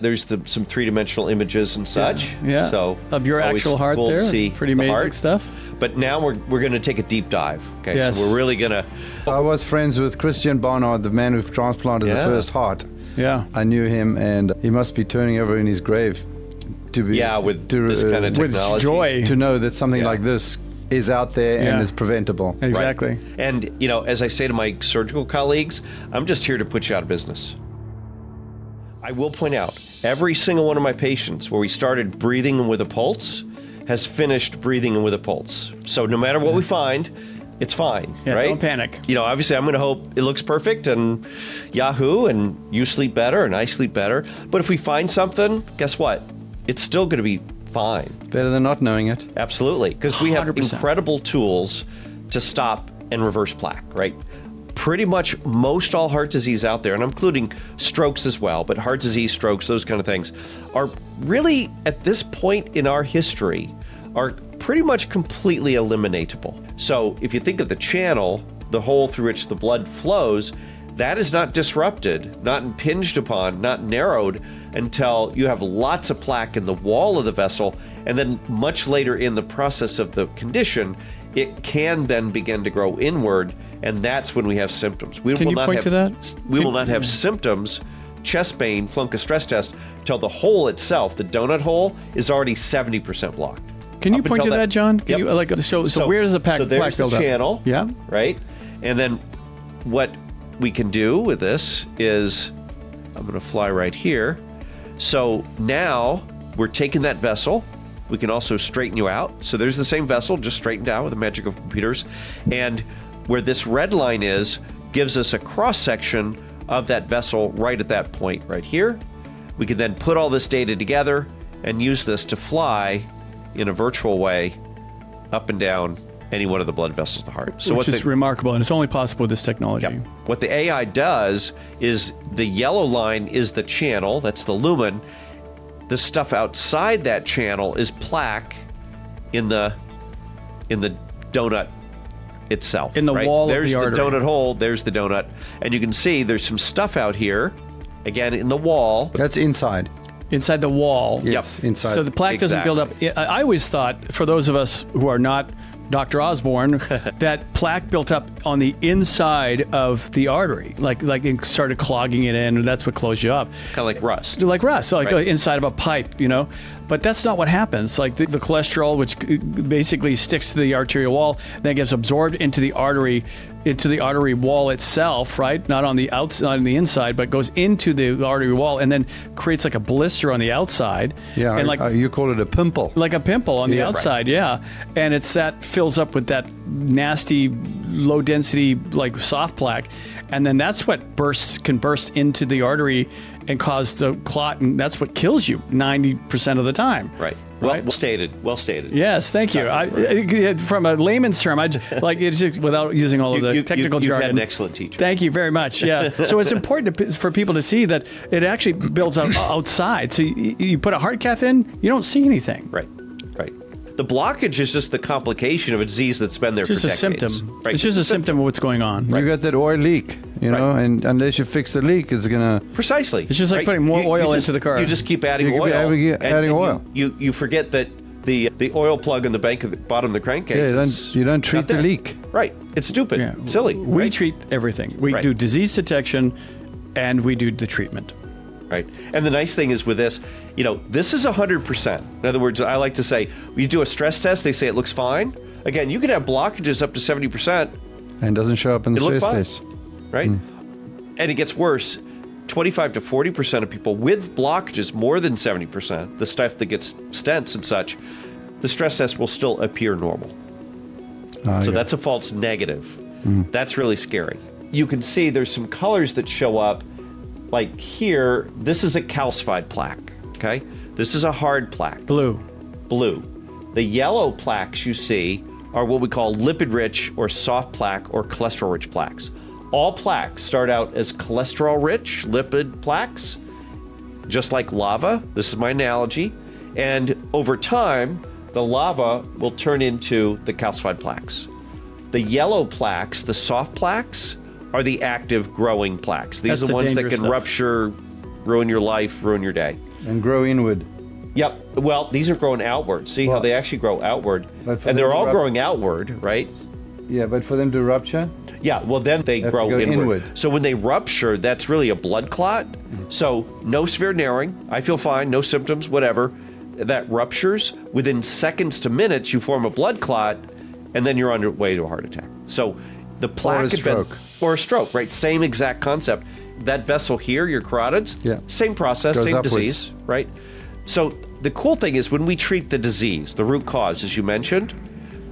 There's some three-dimensional images and such. Yeah. So of your actual heart cool there. to see Pretty the amazing heart. stuff. But now we're going to take a deep dive. Okay. Yes. So we're really going to. I was friends with Christian Barnard, the man who transplanted the first heart. Yeah. I knew him, and he must be turning over in his grave to be with this kind of technology. With joy. to know that something like this is out there and is preventable. Exactly. Right. And, as I say to my surgical colleagues, I'm just here to put you out of business. I will point out, every single one of my patients where we started breathing with a pulse has finished breathing with a pulse. So no matter what we find, it's fine, right? Don't panic. Obviously I'm going to hope it looks perfect and Yahoo, and you sleep better and I sleep better. But if we find something, guess what? It's still going to be fine. Better than not knowing it. Absolutely, because we have 100%. incredible tools to stop and reverse plaque, right? Pretty much most all heart disease out there, and I'm including strokes as well, but heart disease, strokes, those kind of things, are really, at this point in our history, are pretty much completely eliminatable. So if you think of the channel, the hole through which the blood flows, that is not disrupted, not impinged upon, not narrowed until you have lots of plaque in the wall of the vessel, and then much later in the process of the condition, it can then begin to grow inward, and that's when we have symptoms. We Can will you not point have, to that? We will not have symptoms, chest pain, flunca stress test, till the hole itself, the donut hole, is already 70% blocked. Can you Up point to until that, John? Can Yep. you so where does the plaque So there's build the up? channel, Yeah. right? And then what we can do with this is, I'm going to fly right here. So now we're taking that vessel. We can also straighten you out. So there's the same vessel, just straightened out with the magic of computers. And where this red line is, gives us a cross-section of that vessel right at that point right here. We can then put all this data together and use this to fly in a virtual way up and down any one of the blood vessels of the heart. So Which is remarkable, and it's only possible with this technology. Yep. What the AI does is the yellow line is the channel, that's the lumen. The stuff outside that channel is plaque in the donut itself. In the right? wall there's of the artery. There's the donut hole, there's the donut. And you can see there's some stuff out here, again, in the wall. That's inside. Inside the wall. Yes, inside. So the plaque doesn't build up. I always thought, for those of us who are not Dr. Osborne, that plaque built up on the inside of the artery, like it started clogging it in, and that's what closed you up. Kind of like rust. Like rust, so like Right. inside of a pipe, But that's not what happens. Like the cholesterol, which basically sticks to the arterial wall, then gets absorbed into the artery wall itself, right? Not on the outside, on the inside, but goes into the artery wall and then creates like a blister on the outside. Yeah, and like you call it a pimple. like a pimple on the Yeah, outside, yeah. And it's that fills up with that nasty, low density, like soft plaque. And then that's what can burst into the artery and cause the clot. And that's what kills you 90% of the time. Right. Right? Well stated. Well stated. Yes, thank you. From a layman's term, it's just without using all of the technical You've jargon. had an excellent teacher. Thank you very much. Yeah. So it's important for people to see that it actually builds out outside. So you put a heart cath in, you don't see anything. Right. Right. The blockage is just the complication of a disease that's been there Just for a decades. symptom. Right. It's just a symptom of what's going on. You got that oil leak, and unless you fix the leak, it's gonna. Precisely. It's just like putting more oil into the car. You just keep adding You keep oil. adding oil. You forget that the oil plug in the bottom of the crankcase. You don't treat not the there. leak. Right. It's stupid. Yeah. It's silly. We right? treat everything. We Right. do disease detection, and we do the treatment. Right. And the nice thing is with this, this is 100%. In other words, I like to say, you do a stress test, they say it looks fine. Again, you can have blockages up to 70%. And doesn't show up in the It looks stress fine. test. Right? And it gets worse. 25 to 40% of people with blockages, more than 70%, the stuff that gets stents and such, the stress test will still appear normal. So that's a false negative. That's really scary. You can see there's some colors that show up. Like here, this is a calcified plaque, okay? This is a hard plaque. Blue. The yellow plaques you see are what we call lipid-rich or soft plaque or cholesterol-rich plaques. All plaques start out as cholesterol-rich lipid plaques, just like lava. This is my analogy. And over time, the lava will turn into the calcified plaques. The yellow plaques, the soft plaques, are the active growing plaques. These That's are the the ones that dangerous can stuff. rupture ruin your life, ruin your day. And grow inward. Yep. Well, these are growing outward. See how Well, they actually grow outward. but for And them they're to all rub- growing outward, right? Yeah, but for them to rupture, Yeah, well, then they have to grow go inward. inward. So when they rupture, that's really a blood clot. So no severe narrowing. I feel fine, no symptoms, whatever. That ruptures. Within seconds to minutes, you form a blood clot, and then you're on your way to a heart attack. So the plaque had been- stroke. or a stroke, right? Same exact concept. That vessel here, your carotids, Yeah. same process, Goes same upwards. disease, right? So the cool thing is when we treat the disease, the root cause, as you mentioned,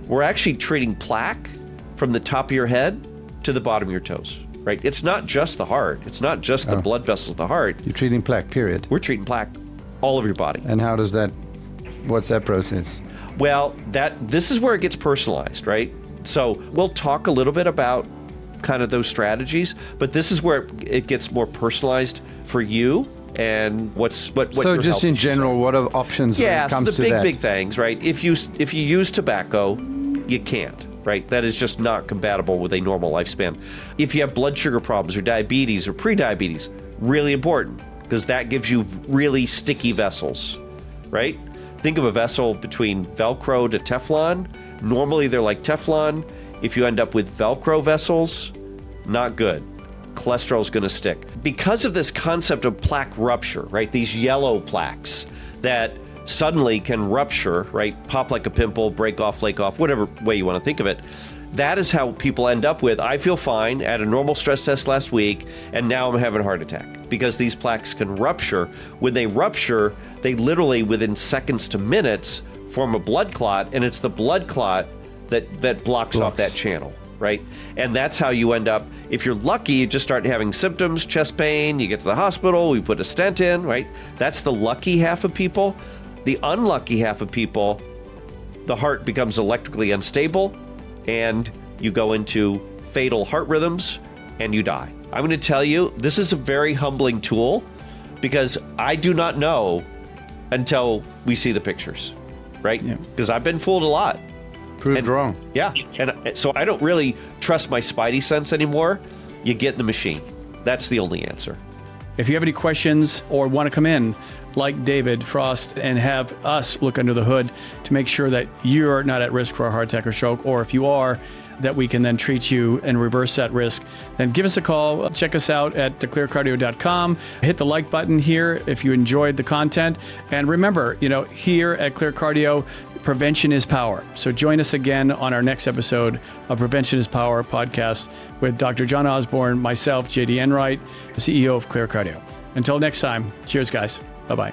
we're actually treating plaque from the top of your head to the bottom of your toes, right? It's not just the heart. It's not just the blood vessels of the heart. you're treating plaque, period. We're treating plaque all over your body. And how does that, what's that process? Well, this is where it gets personalized, right? So we'll talk a little bit about kind of those strategies, but this is where it gets more personalized for you and what So your just health in issues general, are. what are options when Yeah, it so comes the to big, that? big things, right? If you use tobacco, you can't, right? That is just not compatible with a normal lifespan. If you have blood sugar problems or diabetes or pre-diabetes, really important because that gives you really sticky vessels, right? Think of a vessel between Velcro to Teflon. Normally they're like Teflon. If you end up with Velcro vessels, not good. Cholesterol is going to stick. Because of this concept of plaque rupture, right? These yellow plaques that suddenly can rupture, right? Pop like a pimple, break off, flake off, whatever way you want to think of it. That is how people end up with, I feel fine, at a normal stress test last week, and now I'm having a heart attack. Because these plaques can rupture. When they rupture, they literally, within seconds to minutes, form a blood clot, and it's the blood clot that blocks off that channel, right? And that's how you end up, if you're lucky, you just start having symptoms, chest pain, you get to the hospital, we put a stent in, right? That's the lucky half of people. The unlucky half of people, the heart becomes electrically unstable, and you go into fatal heart rhythms, and you die. I'm going to tell you, this is a very humbling tool, because I do not know until we see the pictures, right? Because I've been fooled a lot. Proved wrong. Yeah, and so I don't really trust my spidey sense anymore. You get in the machine. That's the only answer. If you have any questions or want to come in, like David Frost, and have us look under the hood to make sure that you're not at risk for a heart attack or stroke, or if you are, that we can then treat you and reverse that risk, then give us a call. Check us out at theclearcardio.com. Hit the like button here if you enjoyed the content. And remember, here at ClearCardio, prevention is power. So join us again on our next episode of Prevention is Power podcast with Dr. John Osborne, myself, JD Enright, the CEO of ClearCardio. Until next time, cheers, guys. Bye-bye.